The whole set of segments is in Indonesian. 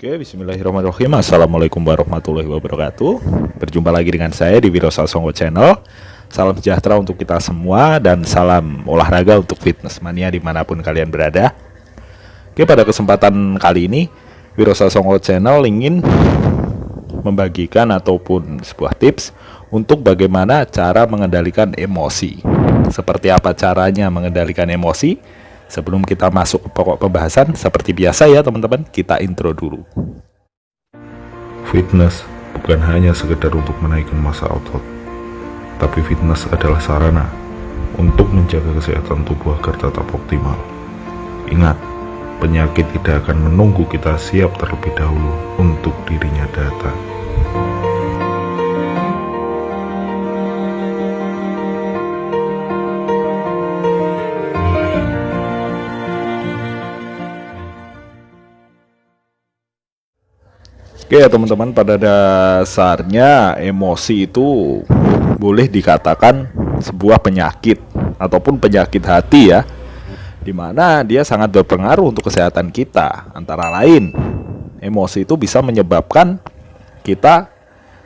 Oke, bismillahirrahmanirrahim. Assalamualaikum warahmatullahi wabarakatuh. Berjumpa lagi dengan saya di Wiro Sasongko Channel. Salam sejahtera untuk kita semua dan salam olahraga untuk fitness mania dimanapun kalian berada. Oke, pada kesempatan kali ini Wiro Sasongko Channel ingin membagikan ataupun sebuah tips untuk bagaimana cara mengendalikan emosi. Seperti apa caranya mengendalikan emosi? Sebelum kita masuk ke pokok pembahasan, seperti biasa ya teman-teman, kita intro dulu. Fitness bukan hanya sekedar untuk menaikkan massa otot, tapi fitness adalah sarana untuk menjaga kesehatan tubuh agar tetap optimal. Ingat, penyakit tidak akan menunggu kita siap terlebih dahulu untuk dirinya datang. Oke ya teman-teman, pada dasarnya emosi itu boleh dikatakan sebuah penyakit ataupun penyakit hati ya, dimana dia sangat berpengaruh untuk kesehatan kita. Antara lain, emosi itu bisa menyebabkan kita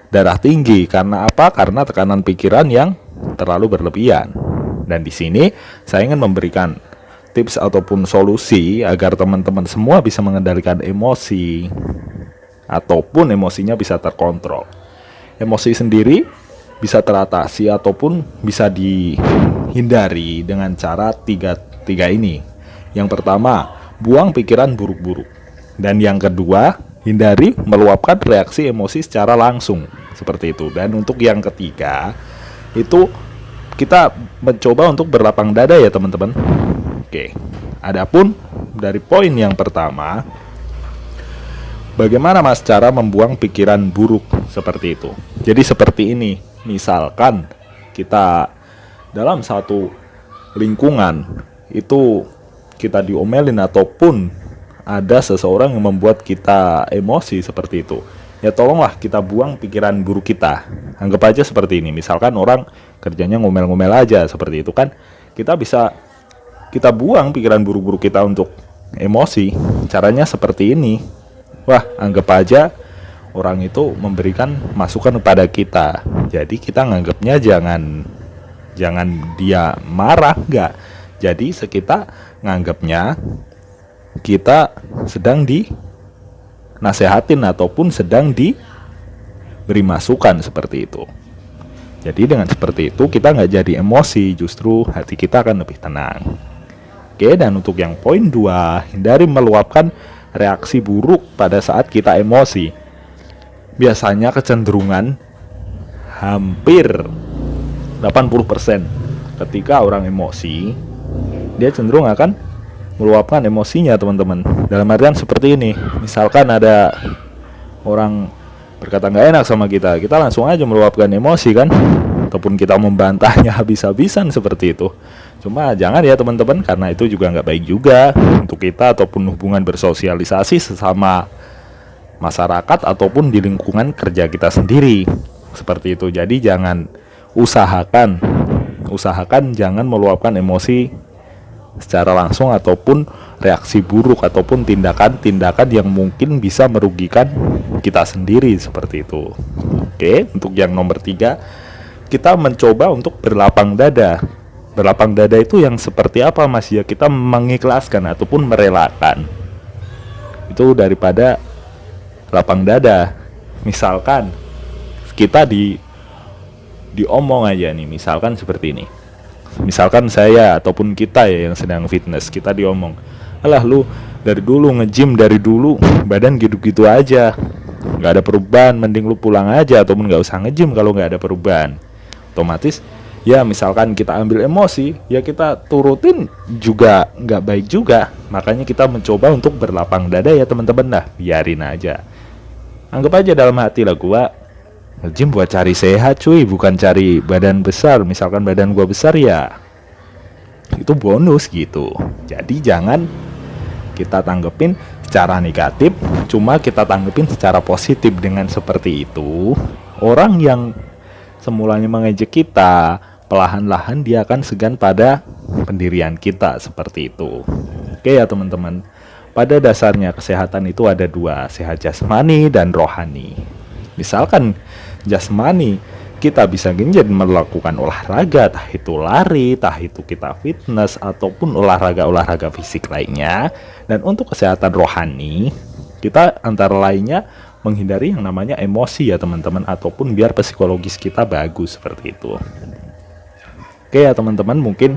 darah tinggi. Karena apa? Karena tekanan pikiran yang terlalu berlebihan. Dan di sini saya ingin memberikan tips ataupun solusi agar teman-teman semua bisa mengendalikan emosi ataupun emosinya bisa terkontrol. Emosi sendiri bisa teratasi ataupun bisa dihindari dengan cara tiga ini. Yang pertama, buang pikiran buruk-buruk. Dan yang kedua, hindari meluapkan reaksi emosi secara langsung. Seperti itu. Dan untuk yang ketiga, itu kita mencoba untuk berlapang dada ya teman-teman. Oke. Adapun dari poin yang pertama, bagaimana mas cara membuang pikiran buruk seperti itu? Jadi seperti ini, misalkan kita dalam satu lingkungan itu kita diomelin ataupun ada seseorang yang membuat kita emosi seperti itu, ya tolonglah kita buang pikiran buruk kita. Anggap aja seperti ini, misalkan orang kerjanya ngomel-ngomel aja seperti itu kan, kita buang pikiran buruk-buruk kita untuk emosi. Caranya seperti ini. Wah, anggap aja orang itu memberikan masukan kepada kita. Jadi kita nganggapnya jangan dia marah, enggak. Jadi kita nganggapnya kita sedang dinasehatin ataupun sedang diberi masukan seperti itu. Jadi dengan seperti itu kita nggak jadi emosi, justru hati kita akan lebih tenang. Oke, dan untuk yang poin 2, hindari meluapkan reaksi buruk pada saat kita emosi. Biasanya kecenderungan hampir 80% ketika orang emosi, dia cenderung akan meluapkan emosinya teman-teman. Dalam artian seperti ini, misalkan ada orang berkata nggak enak sama kita langsung aja meluapkan emosi kan, ataupun kita membantahnya habis-habisan seperti itu. Cuma jangan ya teman-teman, karena itu juga nggak baik juga untuk kita ataupun hubungan bersosialisasi sesama masyarakat ataupun di lingkungan kerja kita sendiri seperti itu. Jadi usahakan jangan meluapkan emosi secara langsung ataupun reaksi buruk ataupun tindakan-tindakan yang mungkin bisa merugikan kita sendiri seperti itu. Oke, untuk yang nomor 3, kita mencoba untuk berlapang dada. Berlapang dada itu yang seperti apa mas ya? Kita mengikhlaskan ataupun merelakan. Itu daripada lapang dada. Misalkan kita diomong aja nih, misalkan seperti ini. Misalkan saya ataupun kita ya yang sedang fitness, kita diomong, alah lu dari dulu nge-gym dari dulu badan gitu-gitu aja, nggak ada perubahan, mending lu pulang aja ataupun nggak usah nge-gym kalau nggak ada perubahan. Otomatis ya misalkan kita ambil emosi, ya kita turutin juga nggak baik juga. Makanya kita mencoba untuk berlapang dada ya teman-teman, dah biarin aja. Anggap aja dalam hati lah, gua nge-gym buat cari sehat cuy, bukan cari badan besar. Misalkan badan gua besar ya itu bonus gitu. Jadi jangan kita tanggepin secara negatif, cuma kita tanggepin secara positif. Dengan seperti itu, orang yang semulanya mengejek kita, perlahan-lahan dia akan segan pada pendirian kita seperti itu. Oke ya teman-teman, pada dasarnya kesehatan itu ada dua, sehat jasmani dan rohani. Misalkan jasmani, kita bisa genjot melakukan olahraga, tah itu lari, tah itu kita fitness, ataupun olahraga-olahraga fisik lainnya. Dan untuk kesehatan rohani, kita antara lainnya menghindari yang namanya emosi ya teman-teman, ataupun biar psikologis kita bagus seperti itu. Oke ya teman-teman, mungkin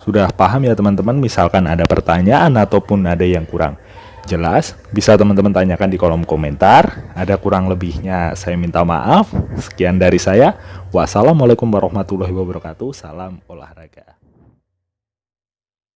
sudah paham ya teman-teman. Misalkan ada pertanyaan ataupun ada yang kurang jelas, bisa teman-teman tanyakan di kolom komentar. Ada kurang lebihnya saya minta maaf. Sekian dari saya. Wassalamualaikum warahmatullahi wabarakatuh. Salam olahraga.